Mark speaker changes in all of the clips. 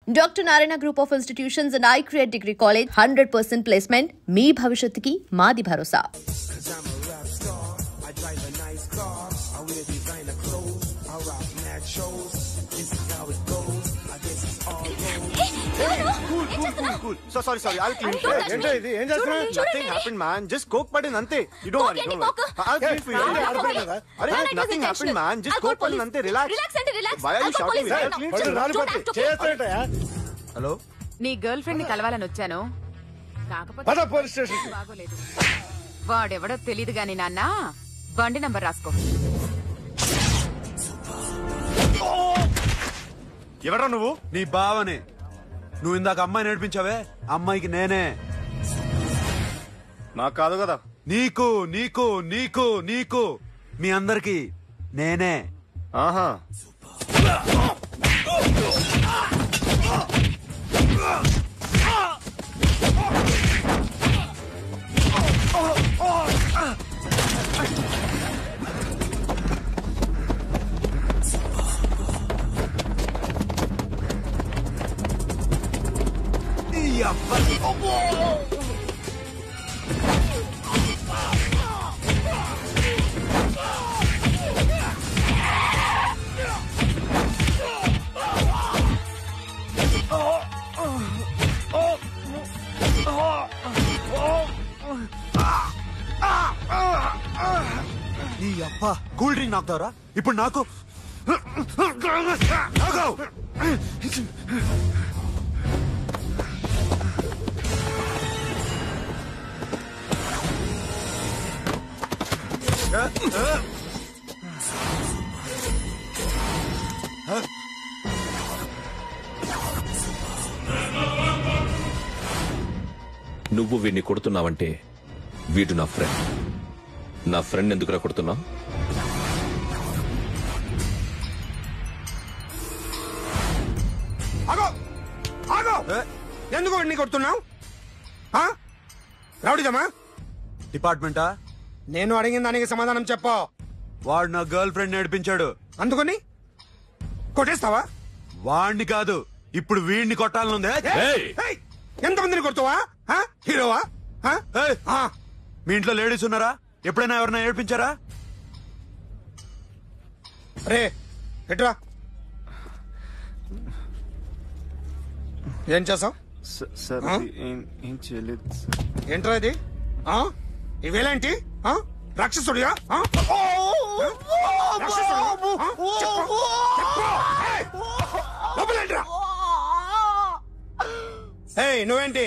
Speaker 1: Dr. Narayana Group of Institutions and I Create Degree College 100% placement. మీ భవిష్యత్తుకి మాది భరోసా.
Speaker 2: Cool. So sorry. I'll clean it. Nothing happened, man. Just coke putting ante. You don't worry. I'll clean for you. Nothing happened, man. Just coke putting ante. Relax. Why are you shouting? I'll clean for you. Hello?
Speaker 3: నీ girl friend ని కలవాలని వచ్చాను. కాకపోతే police station బాగోలేదు. వాడెవడో తెలీదు గాని నాన్న, బండి నంబర్ రాసుకో.
Speaker 2: ఎవరా నువ్వు?
Speaker 4: నీ బావనే. నువ్వు ఇందాక అమ్మాయి నేర్పించావే, అమ్మాయికి నేనే.
Speaker 2: నాకు కాదు కదా.
Speaker 4: నీకు మీ అందరికి నేనే.
Speaker 2: ఆహా.
Speaker 4: నీ అబ్బా కూల్ డ్రింక్ నాకుతారా ఇప్పుడు? నాకు
Speaker 5: నువ్వు వీడిని కొడుతున్నావంటే వీడు నా ఫ్రెండ్. నా ఫ్రెండ్ ఎందుకురా కొడుతున్నావు?
Speaker 2: ఎందుకు వాడిని కొడుతున్నావు? రౌడీజమా?
Speaker 4: డిపార్ట్మెంటా?
Speaker 2: నేను అడిగిన దానికి సమాధానం చెప్పు.
Speaker 4: వాడు నా గర్ల్ ఫ్రెండ్ నేర్పించాడు.
Speaker 2: అందుకని కొట్టేస్తావా?
Speaker 4: వాడిని కాదు, ఇప్పుడు వీడిని కొట్టాలనుందే.
Speaker 2: ఎంతమందిని కొడుతావా? హీరోవా?
Speaker 4: మీ ఇంట్లో లేడీస్ ఉన్నారా? ఎప్పుడైనా ఎవరైనా ఏడ్పించారా?
Speaker 2: రే ఎట్రా, ఏం చేసావు?
Speaker 6: ఏం చేయలేదు.
Speaker 2: ఏంట్రా ఇది? ఇవేలాంటి రాక్షసుడియా? నువ్వేంటి?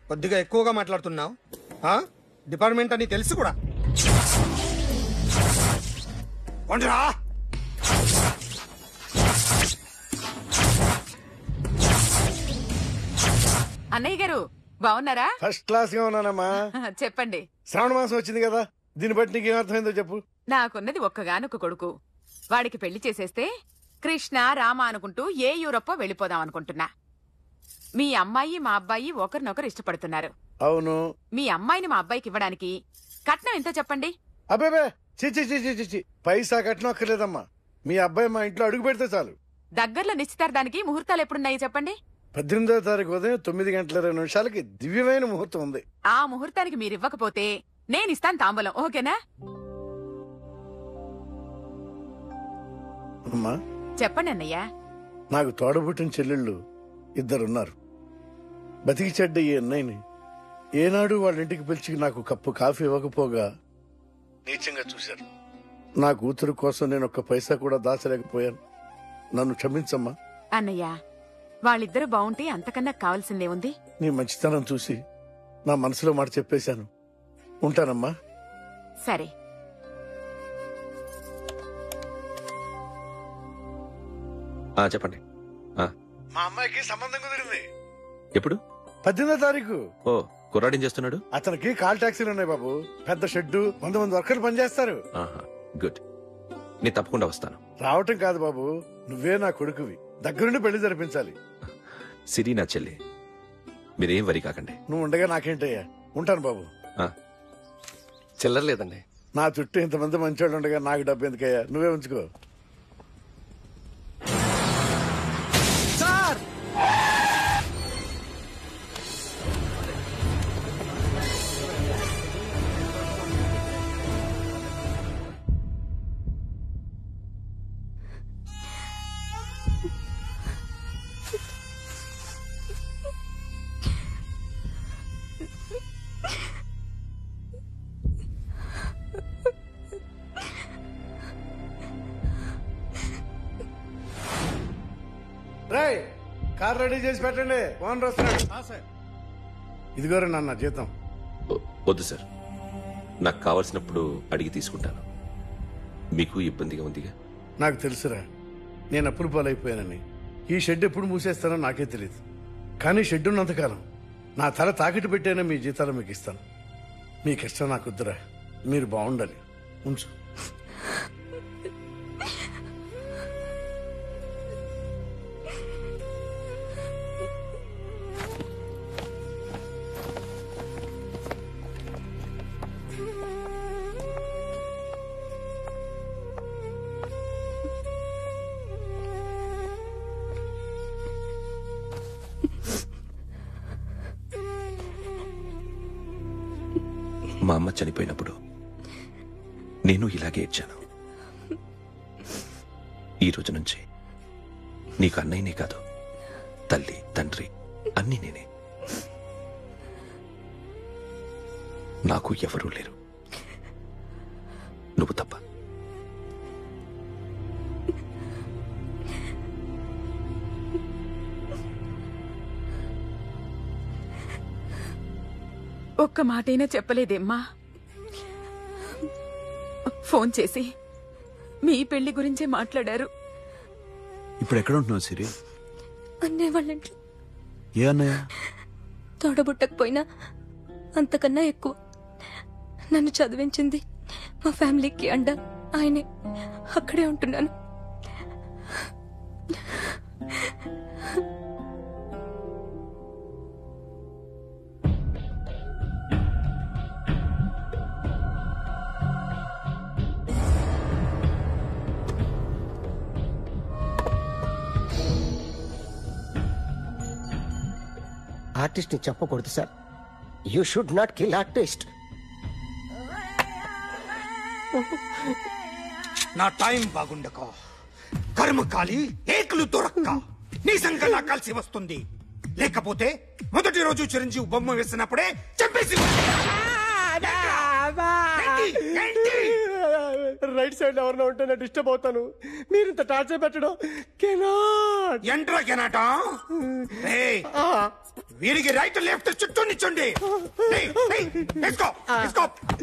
Speaker 2: కొద్దిగా ఎక్కువగా మాట్లాడుతున్నావు. డిపార్ట్మెంట్ అని తెలుసు కూడా. కొండరా
Speaker 3: అన్నయ్య గారు బాగున్నారా?
Speaker 6: ఫస్ట్ క్లాస్ గా ఉన్నానమ్మా.
Speaker 3: చెప్పండి.
Speaker 6: శ్రావణ మాసం వచ్చింది కదా, దీన్ని బట్టి నీకు ఏమర్థమైందో చెప్పు.
Speaker 3: నాకున్నది ఒక్కగానొక్క కొడుకు. వాడికి పెళ్లి చేసేస్తే కృష్ణ రామ అనుకుంటూ ఏ యూరోపో వెళ్ళిపోదాం అనుకుంటున్నా. మీ అమ్మాయి మా అబ్బాయి ఒకరినొకరు ఇష్టపడుతున్నారు.
Speaker 6: అవును.
Speaker 3: మీ అమ్మాయిని మా అబ్బాయికి ఇవ్వడానికి కట్నం ఎంతో చెప్పండి.
Speaker 6: అబ్బాబే చిచి పైసా కట్నం అక్కర్లేదమ్మా. మీ అబ్బాయి మా ఇంట్లో అడుగు పెడితే చాలు.
Speaker 3: దగ్గరలో నిశ్చితార్థానికి ముహూర్తాలు ఎప్పుడున్నాయి చెప్పండి.
Speaker 6: 18వ తారీఖు ఉదయం 9:20 దివ్యమైన ముహూర్తం ఉంది.
Speaker 3: ఆ ముహూర్తానికి మీరు ఇవ్వకపోతే నేనిస్తాను తాంబూలం. ఓకేనా?
Speaker 6: అమ్మా
Speaker 3: చెప్పండి అన్నయ్య.
Speaker 6: నాకు తోడబుట్టిన చెల్లెళ్ళు ఇద్దరున్నారు. బతికి చెడ్డ ఈ అన్నయ్యని ఏనాడు వాళ్ళ ఇంటికి పిలిచి నాకు కప్పు కాఫీ ఇవ్వకపోగా నీచంగా చూశారు. నా కూతురు కోసం నేను ఒక్క పైసా కూడా దాచలేకపోయాను. నన్ను క్షమించమ్మా.
Speaker 3: అన్నయ్య, వాళ్ళిద్దరు బావుంటే అంతకన్నా కావాల్సిందే ఉంది.
Speaker 6: నీ మంచితనం చూసి నా మనసులో మాట చెప్పేశాను. ఉంటానమ్మా.
Speaker 3: సరే.
Speaker 5: చెప్పండి.
Speaker 6: మా అమ్మాయికి సంబంధం కుదిరింది.
Speaker 5: ఎప్పుడు?
Speaker 6: 18వ తారీఖు.
Speaker 5: ఓ, కుర్రాడేం చేస్తున్నాడు?
Speaker 6: అతనికి కాల్ టాక్సీలు ఉన్నాయి బాబు. పెద్ద షెడ్డు, 100 మంది వర్కర్లు పనిచేస్తారు.
Speaker 5: గుడ్. నేను తప్పకుండా వస్తాను.
Speaker 6: రావటం కాదు బాబు, నువ్వే నా కొడుకువి. దగ్గరుండి పెళ్లి జరిపించాలి.
Speaker 5: సిరి నా చెల్లి, మీరేం వరి కాకండి.
Speaker 6: నువ్వు ఉండగా నాకేంటయ్యా. ఉంటాను బాబు.
Speaker 7: చిల్లర లేదండి.
Speaker 6: నా చుట్టూ ఇంతమంది మంచోళ్ళు ఉండగా నాకు డబ్బు ఎందుకయ్యా, నువ్వే ఉంచుకో.
Speaker 2: సార్
Speaker 6: రేయ్, కార్ రెడీ చేసి పెట్టండి, ఓనర్ వస్తున్నాడు. ఇదిగోరా నాన్న జీతం.
Speaker 5: వద్దు సార్, నాకు కావలసినప్పుడు అడిగి తీసుకుంటాను. మీకు ఇబ్బందిగా ఉందిగా?
Speaker 6: నాకు తెలుసురా, నేను అప్పులు పాలైపోయానని. ఈ షెడ్ ఎప్పుడు మూసేస్తానో నాకే తెలియదు. కానీ షెడ్ ఉన్నంతకాలం నా తల తాకిట్టు పెట్టైనా మీ జీతాలు మీకు ఇస్తాను. మీ కష్టం నాకు వద్దురా, మీరు బాగుండాలి. ఉంచు.
Speaker 5: మా అమ్మ చనిపోయినప్పుడు నేను ఇలాగే ఏడ్చాను. ఈ రోజు నుంచి నీకు అన్నయ్యనే కాదు, తల్లి తండ్రి అన్నీ నేనే. నాకు ఎవరూ లేరు, నువ్వు తప్ప.
Speaker 3: ఒక్క మాటైనా చెప్పలేదేమ్మా? ఫోన్ చేసి మీ పెళ్లి గురించే మాట్లాడారు.
Speaker 4: ఇప్పుడు ఎక్కడ ఉంటున్నావు సిరి?
Speaker 7: అన్నయ్య వాళ్ళంట్లో.
Speaker 4: ఏ అన్నయ్య?
Speaker 7: తోడబుట్టకపోయినా అంతకన్నా ఎక్కువ నన్ను చదివించింది మా ఫ్యామిలీకి అండ ఆయనే. అక్కడే ఉంటున్నాను.
Speaker 8: ఆర్టిస్ట్ ని చెప్పకూడదు sir. You should not kill artist.
Speaker 9: నా టైం బాగుండక కర్మకాలి ఏకులు దొరక్క నీ సంకల్లా కలిసి వస్తుంది. లేకపోతే మొదటి రోజు చిరంజీవి బొమ్మ వేసినప్పుడే చంపేసి
Speaker 8: రైట్ సైడ్ ఎవరినో ఉంటే నేను డిస్టర్బ్ అవుతాను. మీరు ఇంత టార్చర్ పెట్టడం
Speaker 9: ఎంట్రా కెనాట. వీరికి రైట్ లెఫ్ట్ చుట్టూ నిచ్చండి. తీసుకో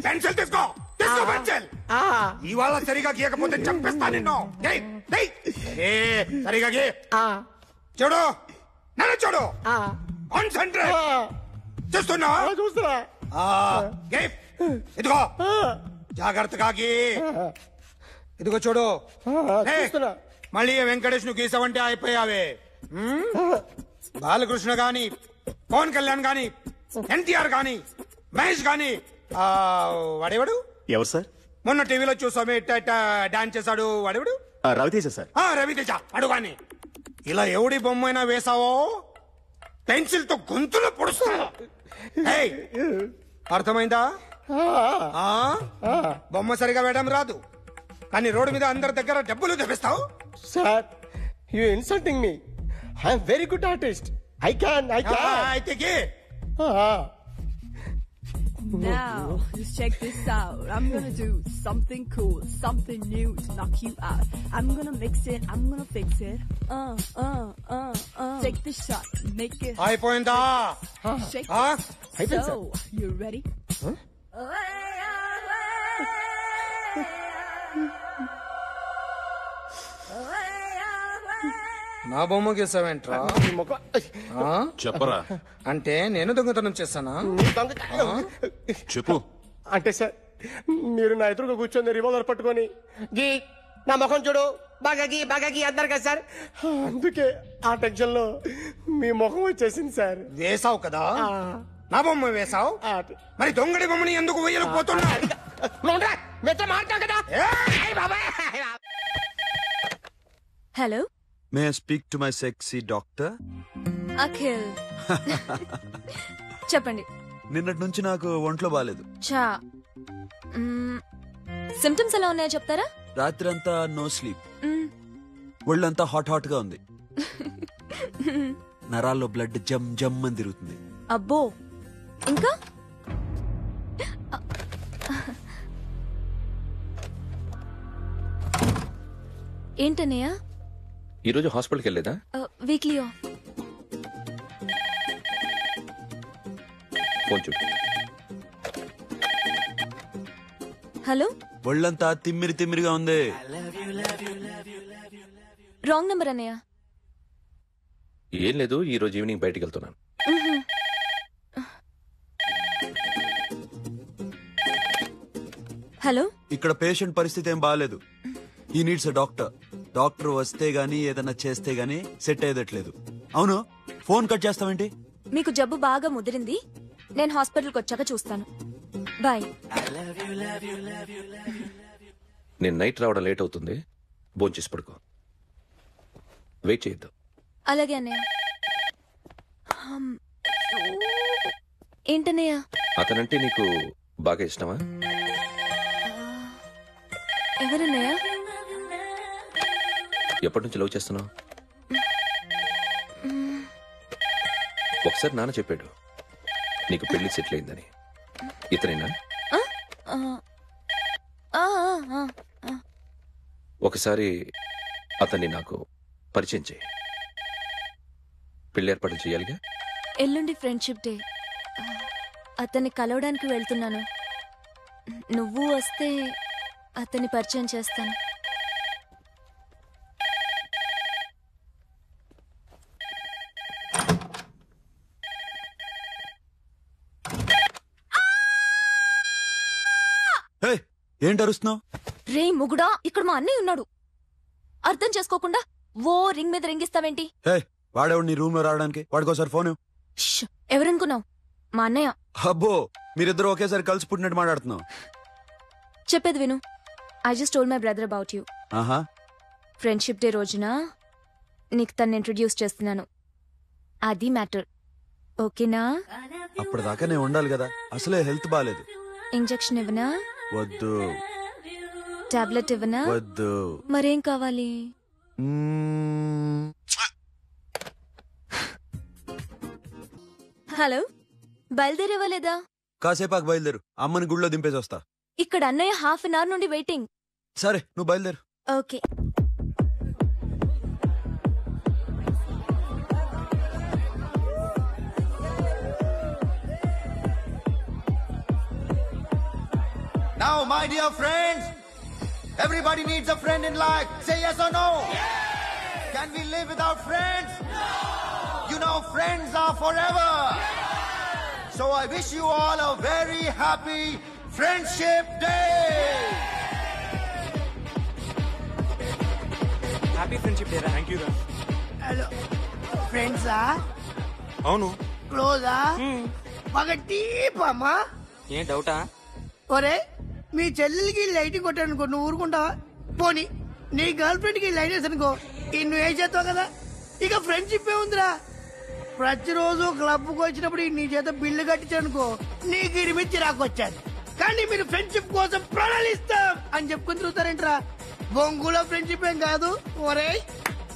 Speaker 9: పెన్సిల్, తీసుకో పెన్సిల్. ఇవాళ సరిగా గీయకపోతే చంపేస్తా నిన్ను. సరిగా గీ. చూడు, నన్ను చూడు. కాన్సంట్రేట్. చూస్తున్నా? ఇదిగో జాగ్రత్తగా గీ. ఇదిగో చూడు. మళ్ళీ వెంకటేష్ ను గీసావంటే అయిపోయావే. బాలకృష్ణ గాని, పవన్ కళ్యాణ్ గాని, ఎన్టీఆర్ గాని, మహేష్ గాని, వాడేవాడు
Speaker 2: ఎవరు సార్?
Speaker 9: మొన్న టీవీలో చూసామే డాన్స్ చేశాడు, వాడేవాడు?
Speaker 2: రవితేజ సార్.
Speaker 9: రవితేజ అడు గాని. ఇలా ఎవడి బొమ్మైనా వేసావో పెన్సిల్ తో గొంతులో పొడుస్తా. అర్థమైందా? బొమ్మ సరిగా వేయడం రాదు, కానీ రోడ్డు మీద అందరి దగ్గర డబ్బులు తెప్పిస్తావు.
Speaker 8: Sir, you insulting me. I'm very good artist. I can.
Speaker 9: అయితే గీ.
Speaker 10: Now, just check this out. I'm gonna do something cool, something new to knock you out. I'm gonna mix it, I'm gonna fix it. Take the shot, make it.
Speaker 9: అయిపోయిందా?
Speaker 10: Shake it. So, you ready?
Speaker 9: నా బొమ్మ గీసావేంట్రా?
Speaker 5: చెప్పరా.
Speaker 9: అంటే నేను దొంగతనం చేస్తానా?
Speaker 5: చెప్పు.
Speaker 8: అంటే సార్, మీరు నా ఎదురుగా కూర్చొని రివాల్వర్ పట్టుకొని గీ నా ముఖం చూడు బాగా గీ అన్నారు కదా సార్. అందుకే ఆ టెన్షన్ లో మీ ముఖం వచ్చేసింది సార్.
Speaker 9: వేసావు కదా, నా బొమ్మ వేసావు, మరి దొంగడి బొమ్మని ఎందుకు వేయలేకపోతున్నావు?
Speaker 7: Hello,
Speaker 4: may I speak to my sexy doctor?
Speaker 7: Akhil. చెప్పండి.
Speaker 4: నిన్నటి నుంచి నాకు ఒంట్లో బాలేదు.
Speaker 7: చా, సిమ్టమ్స్ ఎలా ఉన్నాయో చెప్తారా?
Speaker 4: రాత్రి అంతా నో స్లీప్, ఒళ్ళంతా హాట్ హాట్ గా ఉంది, నరాల్లో బ్లడ్ జమ్ జమ్ అని తిరుగుతుంది.
Speaker 7: అబ్బో, ఇంకా? ఏంటన్నయ్య?
Speaker 5: ఈరోజు హాస్పిటల్కి వెళ్ళేదా?
Speaker 7: Weekly off.
Speaker 5: ఫోన్ చూడు.
Speaker 7: హలో,
Speaker 4: ఒళ్ళంతా తిమ్మిరి తిమ్మిరిగా ఉంది.
Speaker 7: రాంగ్ నెంబర్ అన్నయ్య.
Speaker 5: ఏం లేదు, ఈ రోజు ఈవినింగ్ బయటికి వెళ్తున్నాను.
Speaker 7: హలో,
Speaker 4: ఇక్కడ పేషెంట్ పరిస్థితి ఏం బాగాలేదు. ఈ నీడ్స్ డాక్టర్. డాక్టర్ వస్తే గానీ ఏదన్నా చేస్తే గానీ సెట్ అయ్యేదట్లేదు. అవును, ఫోన్ కట్ చేస్తావేంటి?
Speaker 7: మీకు జబ్బు బాగా ముదిరింది, నేను హాస్పిటల్కి వచ్చాక చూస్తాను. బాయ్.
Speaker 5: నేను నైట్ రావడం లేట్ అవుతుంది, భోంచేసి పడుకో. వెయిట్ చేయొద్దు.
Speaker 7: అలాగే అన్నయ్య. ఏంటన్నయ్య?
Speaker 5: అతనంటే నీకు బాగా ఇష్టమా?
Speaker 7: ఎవరన్నయ్య?
Speaker 5: ఎప్పటి నుంచి లవ్ చేస్తున్నావు? ఒకసారి నాన్న చెప్పాడు నీకు పెళ్లి సెటిల్ అయిందని. ఇతనేనా? ఒకసారి అతన్ని నాకు పరిచయం చేయి. పెళ్లి ఏర్పాటు చేయాలిగా.
Speaker 7: ఎల్లుండి ఫ్రెండ్షిప్ డే, అతన్ని కలవడానికి వెళ్తున్నాను. నువ్వు వస్తే అతన్ని పరిచయం చేస్తాను.
Speaker 4: ఏంటి అరుస్తున్నావు?
Speaker 7: రే ముగుడా, ఇక్కడ మా అన్నయ్య ఉన్నాడు. అర్థం చేసుకోకుండా ఓ రింగ్ మీద రింగిస్తావేంటి?
Speaker 4: వాడేవాడు నీ రూమ్ లో రావడానికి? వాడికోసారి ఫోన్.
Speaker 7: ఎవరనుకున్నావు? మా అన్నయ్య.
Speaker 4: అబ్బో, మీరిద్దరు ఒకేసారి కలిసి పుట్టినట్టు మాట్లాడుతున్నావు.
Speaker 7: చెప్పేది విను. I just told my brother about you.
Speaker 4: ఆహా.
Speaker 7: ఫ్రెండ్షిప్ డే రోజున నీకు తను ఇంట్రొడ్యూస్ చేస్తున్నాను. అది మ్యాటర్. ఓకేనా?
Speaker 4: అప్పటిదాకా నేను ఉండాలి కదా, అసలే హెల్త్ బాలేదు.
Speaker 7: ఇంజెక్షన్ ఇవ్వనా?
Speaker 4: వద్దు.
Speaker 7: టాబ్లెట్ ఇవ్వనా?
Speaker 4: వద్దు.
Speaker 7: మరేం కావాలి? హలో, బయలుదేరేవలేదా?
Speaker 4: కాసేపాకు బయలుదేరు, అమ్మని గుళ్ళో దింపేసి వస్తా.
Speaker 7: ఇక్కడ అన్నయ్య హాఫ్ అన్ అవర్ నుండి వెయిటింగ్.
Speaker 4: సరే, నువ్వు బయలుదేరు.
Speaker 7: Okay.
Speaker 2: Now, my dear friends, everybody needs a friend in life. Say yes or no. Yes. Can we live without friends? No. You know, friends are forever. Yes. So I wish you all a very happy Friendship Day.
Speaker 8: Happy Friendship Day. Thank you.
Speaker 11: Hello. Friends
Speaker 8: అవును.
Speaker 11: Close బాగా deep అమ్మా.
Speaker 8: ఏం డౌటా?
Speaker 11: ఒరే, మీ చెల్లెలకి light కొట్టానుకో, నువ్వు ఊరుకుంటావా? పోనీ నీ గర్ల్ ఫ్రెండ్ కి లైట్ వేసానుకో, నువ్వు ఏం చేస్తావు కదా. ఇక ఫ్రెండ్షిప్ ఏ ఉందిరా. ప్రతిరోజు క్లబ్ కు వచ్చినప్పుడు నీ చేత బిల్లు కట్టించానుకో, నీకు ఇరిమిచ్చి రాకొచ్చాను. కానీ మీరు ఫ్రెండ్షిప్ కోసం ప్రణాళిస్తాం అని చెప్పుకుని తిరుగుతారేంట్రా? బొంగులో ఫ్రెండ్షిప్ ఏం కాదు. ఒరే,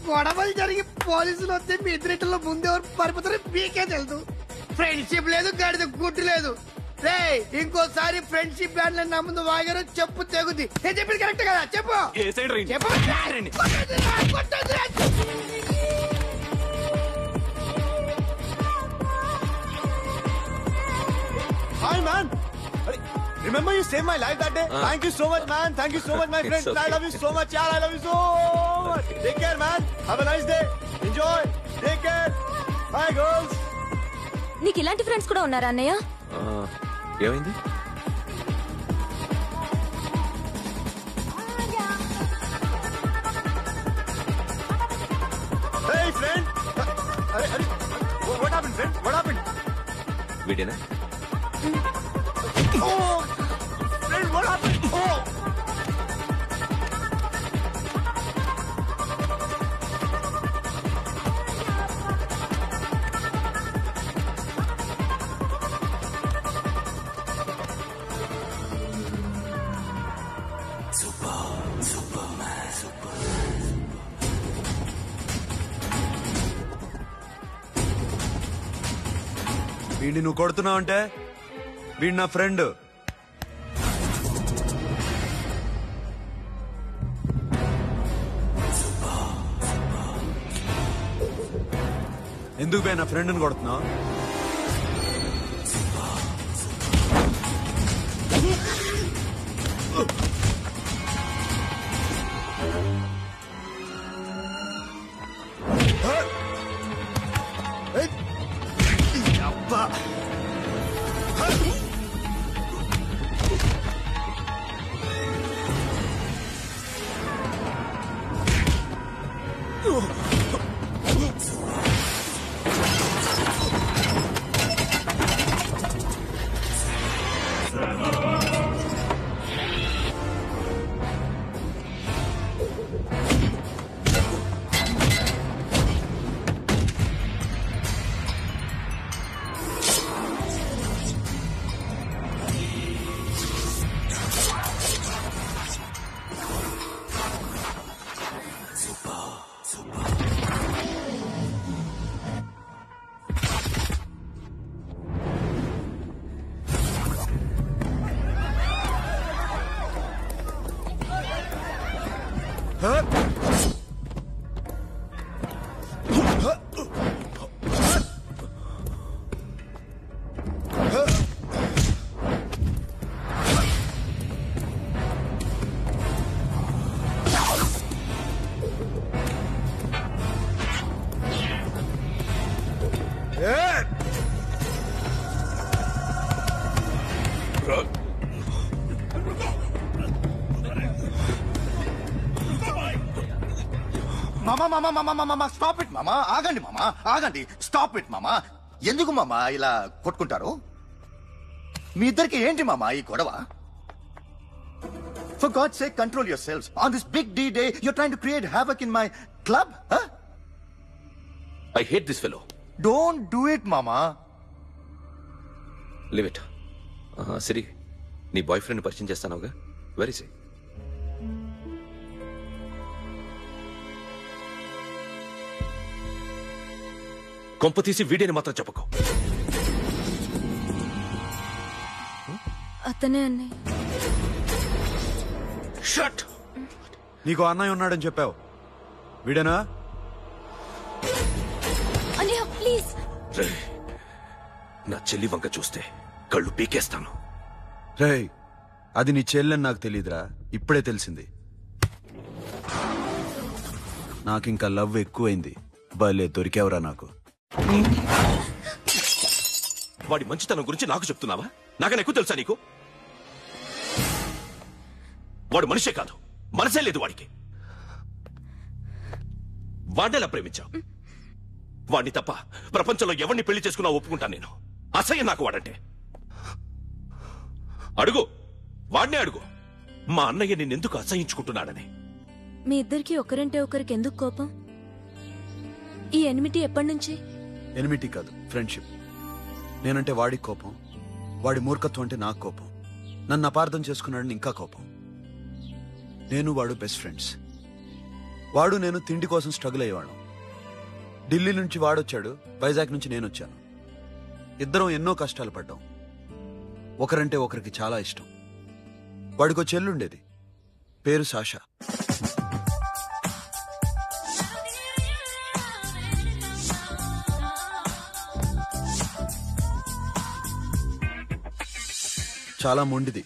Speaker 11: గొడవలు జరిగి పోలీసులు వస్తే మీ ఇద్దరిలో ముందెవరు పరిపోతారో మీకే తెలుసు. ఫ్రెండ్షిప్ లేదు, గడిద గుడ్డు లేదు. రే, ఇంకోసారి ఫ్రెండ్షిప్ బ్యాండ్ నా ముందు వాగారు చెప్పు తెగుద్ది. నేను చెప్పింది కరెక్ట్ కదా? చెప్పు.
Speaker 2: Hi, man. Remember you saved my life that day? Thank you so much, man. Thank you so much, my friend. I love you so much, yaar. I love you so much. Take care, man. Have a nice day. Enjoy. Take care. Bye, girls.
Speaker 7: నీకు ఇలాంటి friends కూడా ఉన్నారా అన్నయ్య?
Speaker 5: ఏమైంది?
Speaker 2: Hey, friend. What happened, friend? What happened?
Speaker 5: వీడేనా?
Speaker 4: వీడిని నువ్వు కొడుతున్నావు అంటే వీడు నా ఫ్రెండ్. ఎందుకు బే నా ఫ్రెండ్ని కొడుతున్నావు?
Speaker 12: స్టాప్ ఇట్ మామా, ఆగండి మామా, ఆగండి, స్టాప్ ఇట్ మామా. ఎందుకు మామా ఇలా కొట్టుకుంటారు? మీ ఇద్దరికి ఏంటి మామా ఈ గొడవ? For God's sake, control yourselves. On this big D day, you're trying to create havoc in my club? Huh?
Speaker 5: I hate this fellow.
Speaker 12: Don't do it, mama.
Speaker 5: Leave it. Siri, నీ బాయ్ ఫ్రెండ్ పరిచయం చేస్తానుగా. Very సే. కొంప తీసి వీడియోని మాత్రం చెప్పకు.
Speaker 7: అతనే అన్నయ్య.
Speaker 5: Shut.
Speaker 4: నీకు అన్నయ్య ఉన్నాడని చెప్పావు, వీడేనా?
Speaker 7: అన్నయ్య ప్లీజ్.
Speaker 5: నా చెల్లి వంక చూస్తే కళ్ళు పీకేస్తాను.
Speaker 4: రేయ్, అది నీ చెల్లెని నాకు తెలియదురా, ఇప్పుడే తెలిసింది. నాకింకా లవ్ ఎక్కువైంది. భలే దొరికావురా నాకు.
Speaker 5: వాడి మంచితనం గురించి నాకు చెప్తున్నావా? నాకన్నా ఎక్కువ తెలుసా నీకు? వాడు మనిషే కాదు, మనసే లేదు వాడికి. వాడేలా ప్రేమించావు? వాడిని తప్ప ప్రపంచంలో ఎవరిని పెళ్లి చేసుకున్నా ఒప్పుకుంటాను నేను. అసహ్యం నాకు వాడంటే. అడుగు, వాడినే అడుగు, మా అన్నయ్య నిన్నెందుకు అసహించుకుంటున్నాడని.
Speaker 7: మీ ఇద్దరికి ఒకరంటే ఒకరికి ఎందుకు కోపం? ఈ ఎనిమిటీ ఎప్పటి నుంచి?
Speaker 4: ఎనిమిటీ కాదు, ఫ్రెండ్షిప్. నేనంటే వాడికి కోపం, వాడి మూర్ఖత్వం అంటే నాకు కోపం. నన్ను అపార్థం చేసుకున్నాడని ఇంకా కోపం. నేను వాడు బెస్ట్ ఫ్రెండ్స్. వాడు నేను తిండి కోసం స్ట్రగుల్ అయ్యేవాళ్ళం. ఢిల్లీ నుంచి వాడొచ్చాడు, వైజాగ్ నుంచి నేను వచ్చాను. ఇద్దరం ఎన్నో కష్టాలు పడ్డాం. ఒకరంటే ఒకరికి చాలా ఇష్టం. వాడికో చెల్లుండేది, పేరు సాషా. చాలా మొండిది,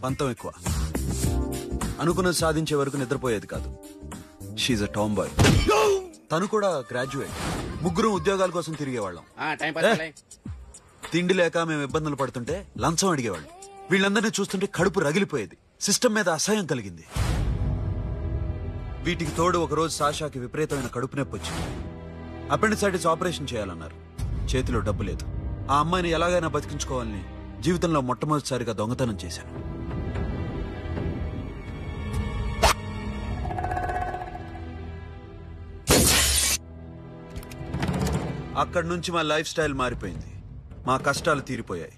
Speaker 4: పంతం ఎక్కువ. అనుకున్నది సాధించే వరకు నిద్రపోయేది కాదు. She's a tomboy. తను కూడా గ్రాడ్యుయేట్. ముగ్గురు ఉద్యోగాల కోసం తిరిగేవాళ్ళం. తిండి లేక మేము ఇబ్బందులు పడుతుంటే లంచం అడిగేవాళ్ళం. వీళ్ళందరినీ చూస్తుంటే కడుపు రగిలిపోయేది. సిస్టమ్ మీద అసహ్యం కలిగింది. వీటికి తోడు ఒకరోజు సాషాకి విపరీతమైన కడుపు నొప్పి వచ్చింది. అపెండిసైటిస్ ఆపరేషన్ చేయాలన్నారు. చేతిలో డబ్బు లేదు. ఆ అమ్మాయిని ఎలాగైనా బతికించుకోవాలని జీవితంలో మొట్టమొదటిసారిగా దొంగతనం చేశాను. అక్కడి నుంచి మా లైఫ్ స్టైల్ మారిపోయింది. మా కష్టాలు తీరిపోయాయి.